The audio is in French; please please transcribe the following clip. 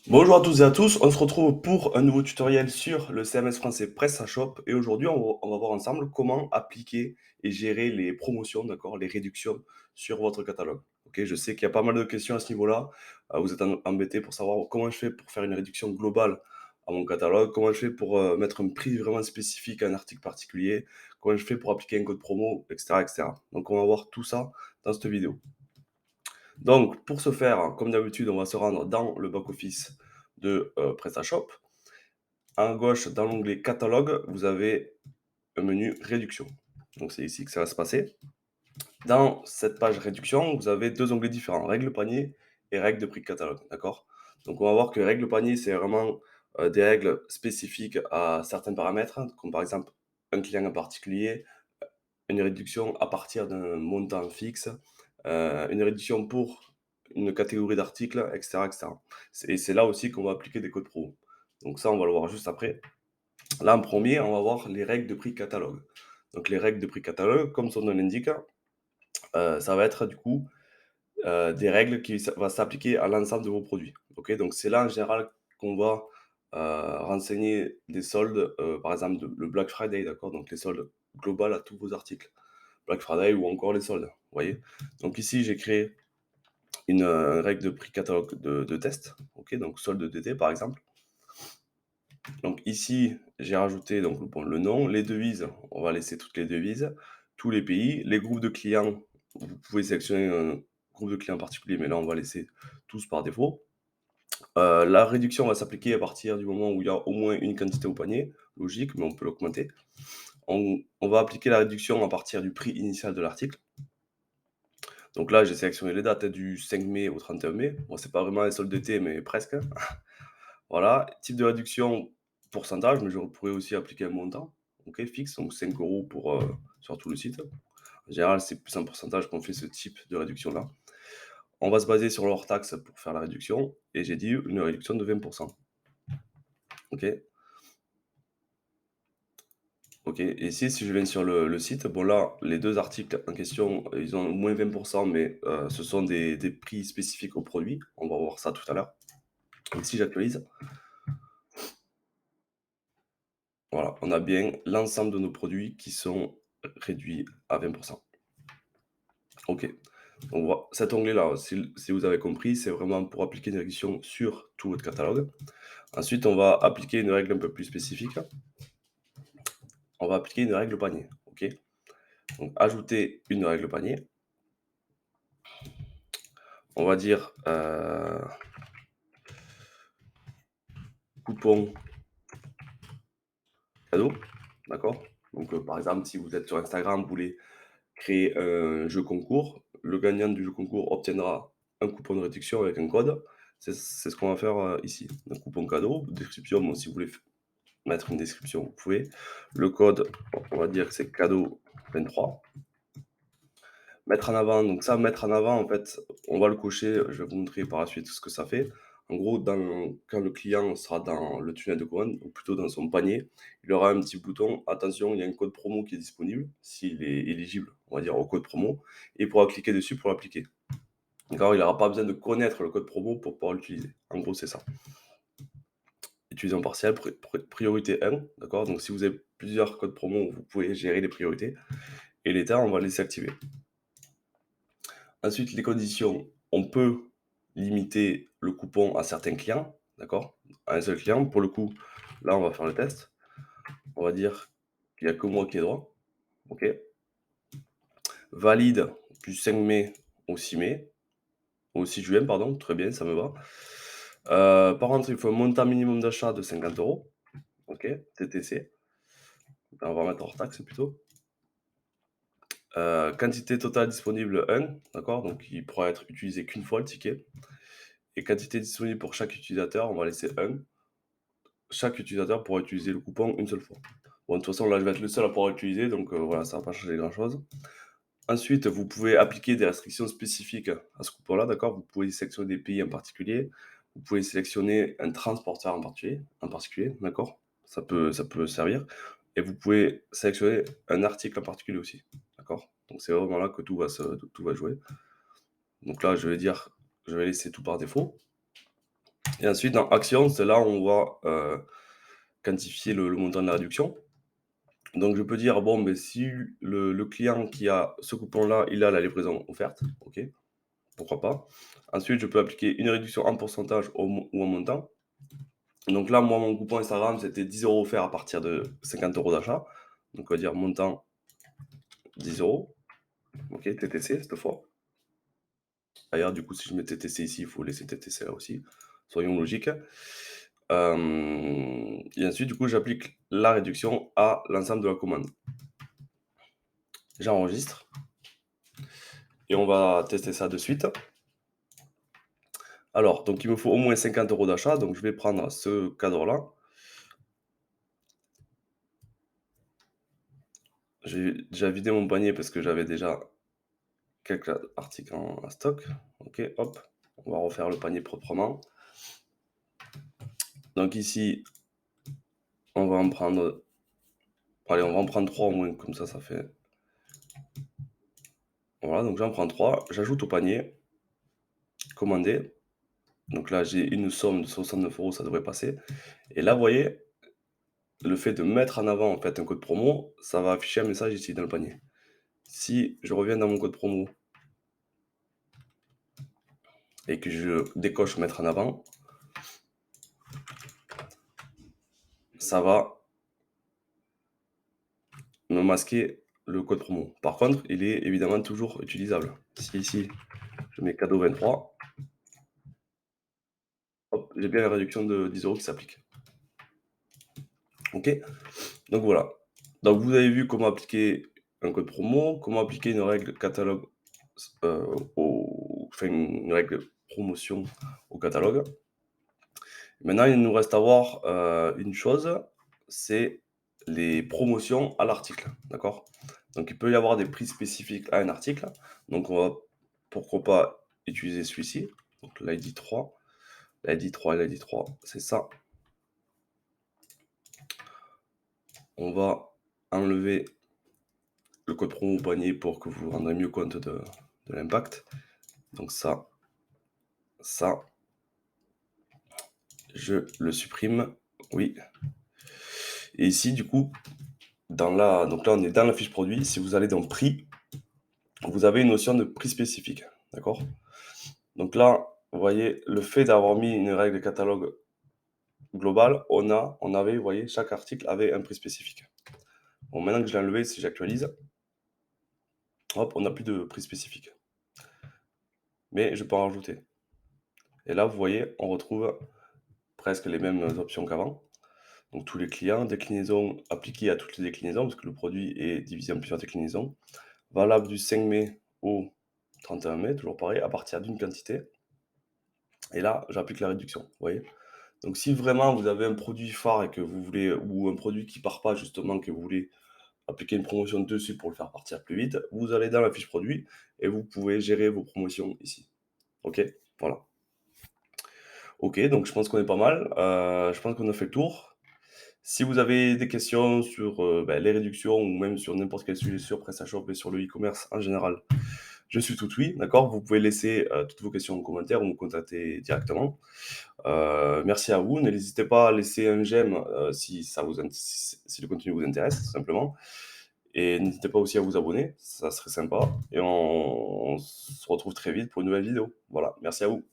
Bonjour à toutes et à tous, on se retrouve pour un nouveau tutoriel sur le CMS français PrestaShop et aujourd'hui on va voir ensemble comment appliquer et gérer les promotions, d'accord, les réductions sur votre catalogue. Ok, je sais qu'il y a pas mal de questions à ce niveau-là. Vous êtes embêtés pour savoir comment je fais pour faire une réduction globale à mon catalogue, comment je fais pour mettre un prix vraiment spécifique à un article particulier, comment je fais pour appliquer un code promo, etc., etc. Donc on va voir tout ça dans cette vidéo. Donc, pour ce faire, comme d'habitude, on va se rendre dans le back-office de PrestaShop. À gauche, dans l'onglet Catalogue, vous avez un menu Réduction. Donc, c'est ici que ça va se passer. Dans cette page Réduction, vous avez deux onglets différents, Règle panier et Règle de prix de catalogue. D'accord? Donc, on va voir que Règle panier, c'est vraiment des règles spécifiques à certains paramètres, comme par exemple un client en particulier, une réduction à partir d'un montant fixe, une réduction pour une catégorie d'articles, et cetera, et cetera. C'est là aussi qu'on va appliquer des codes promo. Donc ça, on va le voir juste après. Là, en premier, on va voir les règles de prix catalogue. Donc les règles de prix catalogue, comme son nom l'indique, ça va être du coup, des règles qui va s'appliquer à l'ensemble de vos produits. OK? Donc c'est là, en général, qu'on va, renseigner des soldes, par exemple, le Black Friday, d'accord? Donc les soldes globales à tous vos articles. Black Friday ou encore les soldes, vous voyez? Donc ici, j'ai créé une, règle de prix catalogue de test, OK? Donc solde d'été, par exemple. Donc ici, j'ai rajouté donc bon, le nom, les devises, on va laisser toutes les devises, tous les pays, les groupes de clients, vous pouvez sélectionner un groupe de clients particulier, mais là, on va laisser tous par défaut. La réduction va s'appliquer à partir du moment où il y a au moins une quantité au panier, logique, mais on peut l'augmenter. On va appliquer la réduction à partir du prix initial de l'article. Donc là, j'ai sélectionné les dates du 5 mai au 31 mai. Bon, c'est pas vraiment les soldes d'été, mais presque. Voilà. Type de réduction, pourcentage, mais je pourrais aussi appliquer un montant, ok, fixe, donc 5 € pour, sur tout le site. En général, c'est plus un pourcentage qu'on fait ce type de réduction-là. On va se baser sur leur taxe pour faire la réduction, et j'ai dit une réduction de 20%. Ok. Ok, et ici, si je viens sur le site, bon là, les deux articles en question, ils ont moins 20%, mais ce sont des prix spécifiques au produit. On va voir ça tout à l'heure. Donc si j'actualise, voilà, on a bien l'ensemble de nos produits qui sont réduits à 20%. OK. Donc cet onglet-là, si vous avez compris, c'est vraiment pour appliquer une réduction sur tout votre catalogue. Ensuite, on va appliquer une règle un peu plus spécifique. On va appliquer une règle panier. OK. Donc ajouter une règle panier. On va dire coupon cadeau. D'accord? Donc par exemple, si vous êtes sur Instagram, vous voulez créer un jeu concours. Le gagnant du jeu concours obtiendra un coupon de réduction avec un code. C'est ce qu'on va faire ici. Un coupon cadeau, description, bon, si vous voulez mettre une description, vous pouvez. Le code, on va dire que c'est cadeau 23. Mettre en avant, donc ça, mettre en avant, en fait, on va le cocher. Je vais vous montrer par la suite ce que ça fait. En gros, quand le client sera dans le tunnel de commande, ou plutôt dans son panier, il aura un petit bouton, attention, il y a un code promo qui est disponible, s'il est éligible, on va dire, au code promo, et il pourra cliquer dessus pour l'appliquer. D'accord, il n'aura pas besoin de connaître le code promo pour pouvoir l'utiliser. En gros, c'est ça. Utilisation partielle, priorité 1, d'accord? Donc si vous avez plusieurs codes promo, vous pouvez gérer les priorités. Et l'état, on va laisser activer. Ensuite, les conditions, on peut limiter le coupon à certains clients, d'accord? À un seul client. Pour le coup, là, on va faire le test. On va dire qu'il n'y a que moi qui ai droit. OK. Valide du 5 mai au 6 mai, au 6 juin, pardon. Très bien, ça me va. Par contre, il faut un montant minimum d'achat de 50 €. OK, TTC. On va mettre hors taxe plutôt. Quantité totale disponible 1, d'accord? Donc il pourra être utilisé qu'une fois le ticket. Et quantité disponible pour chaque utilisateur, on va laisser 1. Chaque utilisateur pourra utiliser le coupon une seule fois. Bon, de toute façon, là, je vais être le seul à pouvoir l'utiliser, donc voilà, ça va pas changer grand-chose. Ensuite, vous pouvez appliquer des restrictions spécifiques à ce coupon-là, d'accord? Vous pouvez sélectionner des pays en particulier, vous pouvez sélectionner un transporteur en particulier, d'accord? Ça peut servir et vous pouvez sélectionner un article en particulier aussi, d'accord? Donc c'est vraiment là que tout va jouer. Donc là, je vais laisser tout par défaut. Et ensuite dans action, c'est là où on va, quantifier le montant de la réduction. Donc je peux dire: «Bon, beh, si le client qui a ce coupon-là, il a la livraison offerte», OK, pourquoi pas. Ensuite, je peux appliquer une réduction en pourcentage ou en montant. Donc là, moi, mon coupon Instagram, c'était 10 € offerts à partir de 50 € d'achat. Donc on va dire montant 10 €. OK, TTC cette fois. D'ailleurs, du coup, si je mets TTC ici, il faut laisser TTC là aussi. Soyons logiques. Et ensuite, du coup, j'applique la réduction à l'ensemble de la commande. J'enregistre et on va tester ça de suite. Alors, donc il me faut au moins 50 € d'achat, donc je vais prendre ce cadre-là. J'ai déjà vidé mon panier parce que j'avais déjà quelques articles en stock. OK, hop, on va refaire le panier proprement. Donc ici, on va en prendre, allez, on va en prendre 3 au moins, comme ça fait, voilà, donc j'en prends 3, j'ajoute au panier, commander. Donc là, j'ai une somme de 69 €, ça devrait passer. Et là, vous voyez, le fait de mettre en avant, en fait, un code promo, ça va afficher un message ici dans le panier. Si je reviens dans mon code promo et que je décoche mettre en avant, ça va me masquer le code promo. Par contre, il est évidemment toujours utilisable. Si ici, je mets cadeau 23, hop, j'ai bien la réduction de 10 € qui s'applique. OK? Donc voilà. Donc vous avez vu comment appliquer un code promo, comment appliquer une règle catalogue, enfin une règle promotion au catalogue. Maintenant, il nous reste à voir, une chose, c'est les promotions à l'article, d'accord? Donc il peut y avoir des prix spécifiques à un article, donc on va, pourquoi pas, utiliser celui-ci, donc l'ID 3, l'ID 3 et l'ID 3, c'est ça. On va enlever le code promo au panier pour que vous vous rendrez mieux compte de l'impact. Donc ça, je le supprime, oui. Et ici, du coup, donc là, on est dans la fiche produit. Si vous allez dans prix, vous avez une notion de prix spécifique, d'accord? Donc là, vous voyez, le fait d'avoir mis une règle catalogue globale, on avait, vous voyez, chaque article avait un prix spécifique. Bon, maintenant que je l'ai enlevé, si j'actualise, hop, on n'a plus de prix spécifique. Mais je peux en rajouter. Et là, vous voyez, on retrouve presque les mêmes options qu'avant. Donc tous les clients, déclinaison appliquée à toutes les déclinaisons, parce que le produit est divisé en plusieurs déclinaisons. Valable du 5 mai au 31 mai, toujours pareil, à partir d'une quantité. Et là, j'applique la réduction, vous voyez? Donc si vraiment vous avez un produit phare et que vous voulez, ou un produit qui part pas justement, que vous voulez appliquer une promotion dessus pour le faire partir plus vite, vous allez dans la fiche produit et vous pouvez gérer vos promotions ici. OK? Voilà. OK, donc je pense qu'on est pas mal. Je pense qu'on a fait le tour. Si vous avez des questions sur, les réductions ou même sur n'importe quel sujet sur PrestaShop et sur le e-commerce en général, je suis tout oui, d'accord? Vous pouvez laisser, toutes vos questions en commentaire ou me contacter directement. Merci à vous. N'hésitez pas à laisser un j'aime, si ça vous int si le contenu vous intéresse, tout simplement. Et n'hésitez pas aussi à vous abonner, ça serait sympa. Et on se retrouve très vite pour une nouvelle vidéo. Voilà, merci à vous.